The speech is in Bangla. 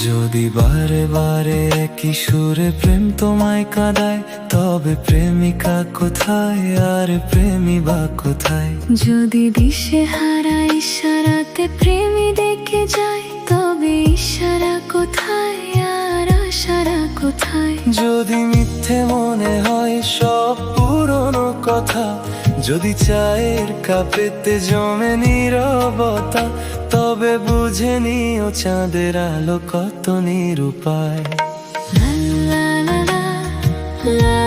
যদি বারে বারে একই সুরে প্রেম তোমায় কাঁদায়, তবে প্রেমিকা কোথায় আর প্রেমী বা কোথায়? যদি দিশে হারা ইশারাতে প্রেমী দেখে যায়, তবে ইশারা কোথায় আর আশারা কোথায়? যদি মিথ্যে মনে হয় সব পুরনো কথা, যদি চায়ের কাপেতে জমে নীরবতা, তবে বুঝে নিও চাঁদের আলো কত নিরুপায়। লা লা লা লা লা